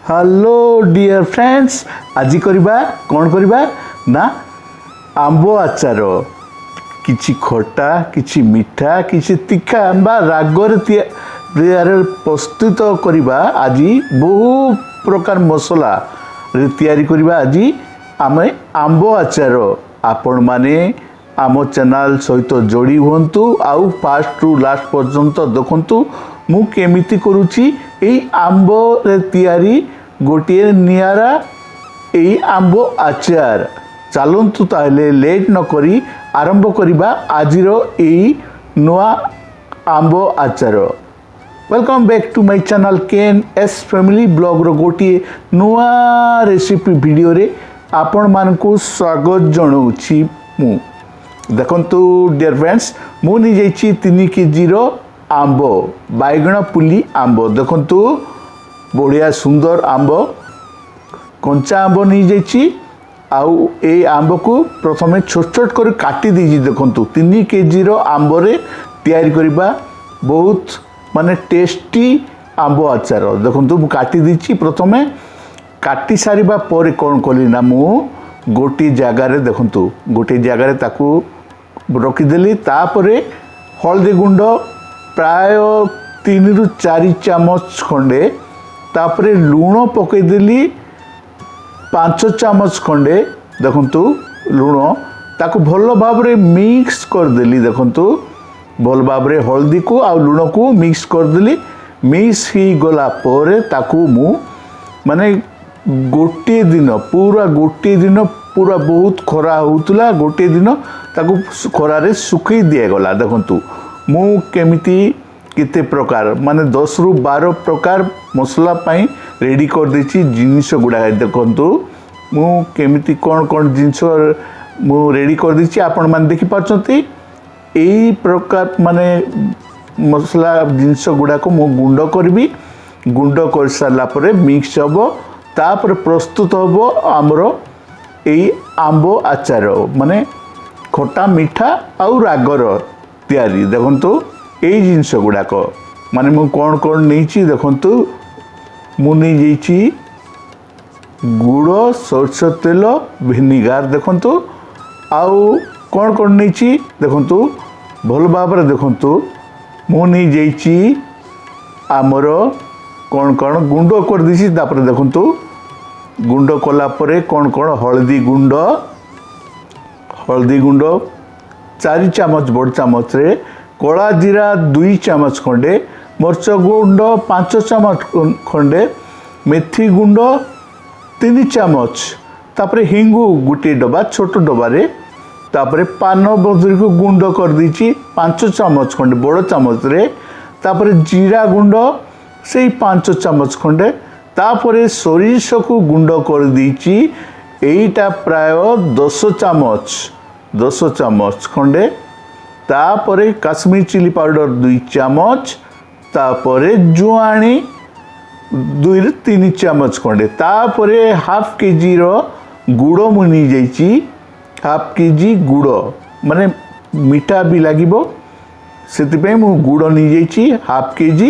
Hello dear friends आज करवा कौन करवा ना आंब आचार किछि खटा किछि मीठा किछि तीखा बा रागर प्रस्तुत करवा आज बहु प्रकार मसला रे तैयारी करवा आज आमे आंब आचार आपण माने आम चैनल सहित जोड़ी हुंतु आउ फास्ट टू लास्ट पर्यंत देखंतु मु केमिति करूची एई आंब रे तैयारी गोटे नियारा एई आंब आचार चलतु ताहले लेट न करी आरंभ करिबा आजिरो एई नुआ आंब आचार। Welcome back to my channel KNS family blog रो गोटे नुआ रेसिपी वीडियो रे आपण मानकु स्वागत जणाउछि। मु देखंतु डियर फ्रेंड्स मु नि जाइछि 3 केजी रो आंब बाइगण पुली आंब देखंतु बढ़िया सुंदर आंब कंचा आंब नहीं जाइछि आउ ए आंब को प्रथमे छोट छोट कर काटी दीजिए। देखंतु 3 केजी रो आंब रे तैयारी करबा बहुत माने टेस्टी आंब आचार देखंतु मु काटी दीछि। प्रथमे काटी सारिबा पर कोन कली ना मु गोटी जगह रे देखंतु गोटी जगह रे ताकू रखी देली तापरे हल्दी गुंड प्राय 3 रु 4 चामच खंडे तापरे लूण पकईदेली 5 चामच खंडे देखंतु लूण ताकू भल भाव रे मिक्स करदेली। देखंतु भल भाव रे हल्दी को आ लूण को मिक्स करदेली। मिक्स ही गला परे ताकू मु माने गोटे दिन पूरा बहुत खरा होउतला गोटे दिन ताकू खरा रे सुखई दिया गला। देखंतु मु केमिति किते प्रकार माने 10 रु 12 प्रकार मसला पाई रेडी कर देछि जिनिस गुडा। देखंतु मु केमिति कोन जिनिस मु रेडी कर देछि आपण मान देखि पाछंती। एई प्रकार माने मसला जिनिस गुडा को मु गुंड करबी। गुंड कर साला परे मिक्स हबो तापर प्रस्तुत हबो हमरो एई आंबो आचार माने खटा मीठा आउ रागर तैयारी। देखंतु एई जिनिस गुडाक माने मु कोन नैछि देखंतु मु नै जाइछि गुड़ सरस तेल विनेगार देखंतु आउ कोन नैछि देखंतु भल भाव रे देखंतु मु नै जाइछि आमर कोन गुंड कर दिछि। तापर देखंतु गुंड कला परे कोन हल्दी गुंड 4 चामच बड़ चामच रे कला जीरा 2 चामच खंडे मरच गुंड 5 चामच खंडे मेथी गुंड 3 चामच तापरे हिंगु गुटे डबा छोट डबा रे तापरे पान बजरी को गुंड कर दीची 5 चामच खंडे बड़ चामच रे तापरे जीरा गुंड से 5 चामच खंडे तापरे सोरिष को गुंड कर दीची एटा प्राय 10 चामच खंडे तापरे काश्मीर चिली पाउडर 2 चामच तापरे जुआणी 2 रु 3 चामच खंडे तापरे हाफ केजी रो गुड़ मुनी जाइची। हाफ केजी गुड़ माने मीठा भी लागिबो सेति पे मु गुड़ नि जाइची हाफ केजी।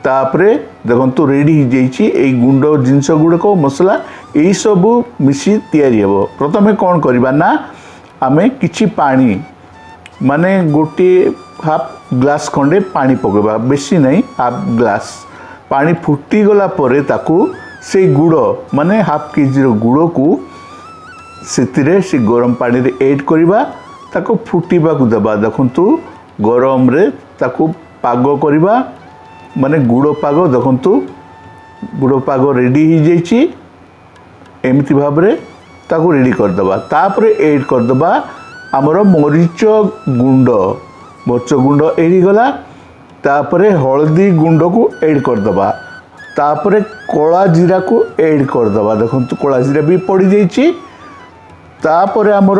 तापरे देखंतु रेडी ही जाइची एई गुंड जिंस गुड़ को मसला एई सब मिसी तैयारी हेबो। प्रथमे कोन करबा ना आमे किछि पानी माने गोटे हाफ ग्लास खंडे पानी पकेबा बेसी नहीं हाफ ग्लास पानी फुटी गला परे ताकू से गुड़ माने हाफ केजी रो गुड़ को सेतिरे से गरम पानी रे ऐड करबा ताकू फुटीबा को देबा। देखंतु गरम रे ताकू पागो करबा माने गुड़ पागो देखंतु गुड़ पागो रेडी ही जाइची। एमिति भाव रे ताकू रेडी कर देबा तापरे ऐड कर देबा आमर मरीच गुंड एडी गला तापरे हल्दी गुंड को ऐड कर दबा तापरे कला जीरा को ऐड कर दबा। देखंतु कला जीरा भी पड़ी जाइछि तापरे आमर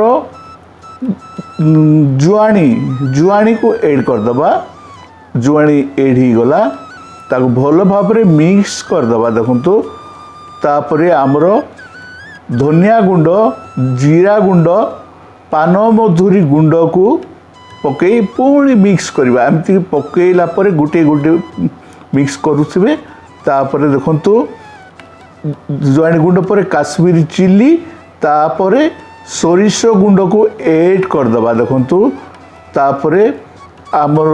जुआणी को ऐड कर दबा जुआणी ऐड ही गला ताको भल भाव रे मिक्स कर दबा। देखंतु तापरे आमर धनिया गुंड जीरा गुंड पान मधुरी गुंड को पकई पुणी मिक्स करवा एमती पकईला गोटे गोटे मिक्स करुवे तापर देखंतु जुआणी गुंड पर काश्मीरी चिल्ली तापरे सोरिष गुंड को ऐड करदबा देखंतु तापरे आमर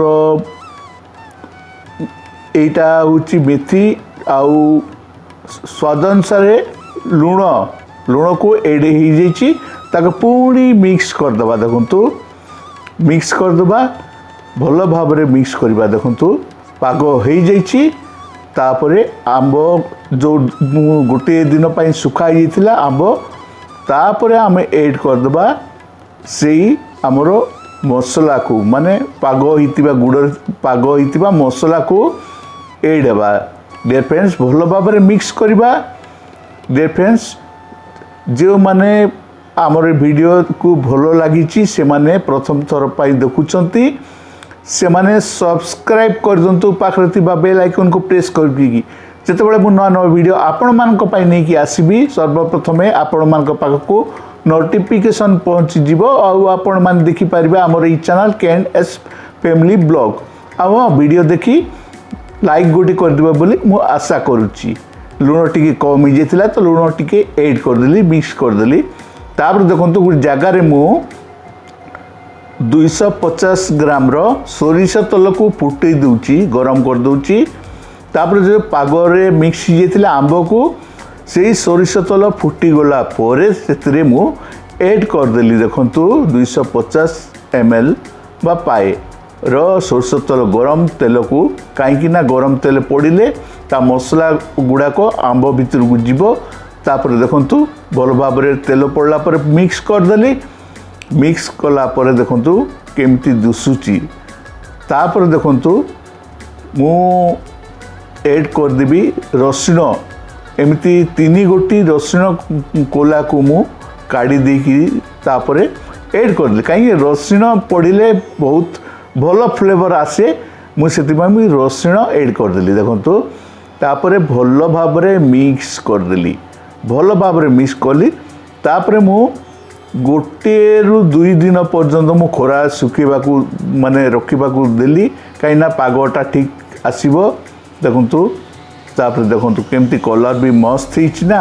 एटा होची मेथी आउ स्वाद अनुसार लुण लुण को ऐड हो जाइए ताको पुणी मिक्स करदबा देखंतु मिक्स करदबा भल भाव मिक्स करवा देखंतु पाग हो जाइए तापरे आंब जो गोटे दिन पर सुखाई जाइथिला आंब तापरे आम ऐड करदबा से आमर मसला को माने पाग होइतिबा गुड़ पाग होइतिबा मसला को ऐड हेबा डियर फ्रेंड्स भल भाव मिक्स करवा डियर फ्रेंड्स जो माने आमर वीडियो को भल लगी से माने प्रथम थर पर देखुंती से माने सब्सक्राइब कर दिंतु पाखरे थिबा बेल आइकन को प्रेस करके जितेबाला मु नवा नवा वीडियो आपण मानक पई नहीं कि आसीबी सर्वप्रथम आपण मानक पाखको नोटिफिकेशन पहुँची जीव आउ आपण मान देखि पारिबे हमर ई चैनल K&S फैमिली ब्लॉग आ वीडियो देखि लाइक गोटे कर दिबा बोली मु आशा करूची लुण टिके कम हो जाइथिला तो लुण टिके ऐड कर देली मिक्स कर देली तापर देखंतु गोटे जगह रे मु 250 ग्राम रो सोरिष तेल को फुटई दूची गरम कर दूची तापर जो पागरे मिक्स हो जाइथिला आंब को से सोरिष तेल फुटी गला परे सेतिरे मु ऐड कर देली देखंतु 250 ml बा पाए रो सोरिष तेल गरम तेल को कहीं ना गरम तेल पड़िले ता मसला गुड़ा को आंब भीतर को जीव तापर देखंतु भल भाव तेल पड़ला पर मिक्स कर देली मिक्स कला पर देखंतु केमती दुसुची तापर देखंतु मु ऐड कर देबी रसुण एमती 3 गोटी रसुण कोला को मु काढ़ी देकी तापर ऐड कर दे कहीं रसुण पड़िले बहुत भल फ्लेवर आसे मुझे रसुण ऐड कर देली देखंतु तापर भल भाव मिक्स कर देली भल भाव मिक्स कली तापर मु गोटे रु 2 दिन पर्यंत मु खरा सुखा माने रखा देली कहीं पागटा ठीक आसब देखंतु तापर देखंतु केमती कलर भी मस्त ना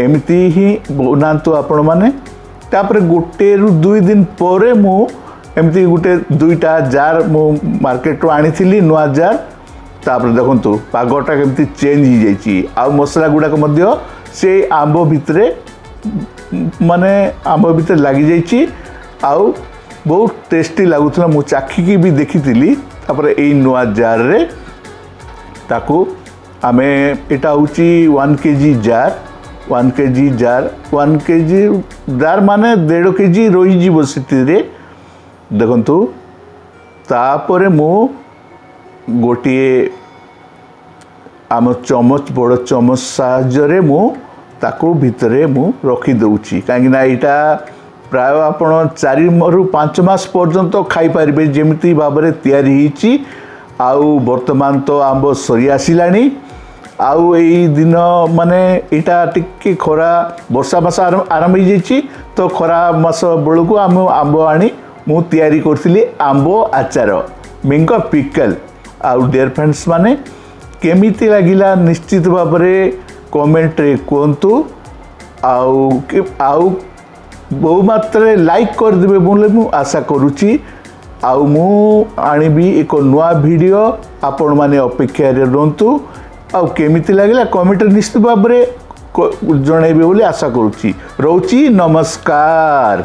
एमती ही बनातु आपण माने तापर गोटे रु 2 दिन पर मु एमती गोटे 2टा जार मु मार्केट रो आनी नुआ जार तापर देखंतु पागटा केमती चेंज हो जाइए आ मसला गुड़ाक मध्य से आंब भितरे माने आंब भितर लगी जाइए आउ बहुत टेस्टी लगुला मु चाखिकी भी देखी तापर ए नुआ जार रे ताकू आमे एटा होची 1 kg jar 1 kg jar 1 kg jar माने 1.5 kg रही जीव सितिरे देखंतु तापर मु गोटिए आम चमच बड़ चमच साहाय्य मु ताकू भितरे मु रखी दउची काहेकि एटा प्राय आपण 4 रु 5 मास पर्यंत खाई पारिबे जेमिति भाबरे तयारी हिची आउ वर्तमान तो आंब सरी आसिलानी आउ एई दिन माने एटा टिके खरा वर्षा मास आरंभ हो जाइए तो खरा मास बेलू आम आंब आनी मु तयारी करथिली आंब आचार मैंगो पिकल आउ डियर फ्रेंड्स माने केमिति लागिला निश्चित भाव कमेंट रे कहतु आउ बहु मात्रा लाइक कर देबे बोले मु आशा करूची आउ मु आनिबी एक नुआ वीडियो आपण माने अपेक्षा रे रहंतु आउ केमिति लागिला कमेंट निश्चित भाव जनइबे बोली आशा करूची रहउची नमस्कार।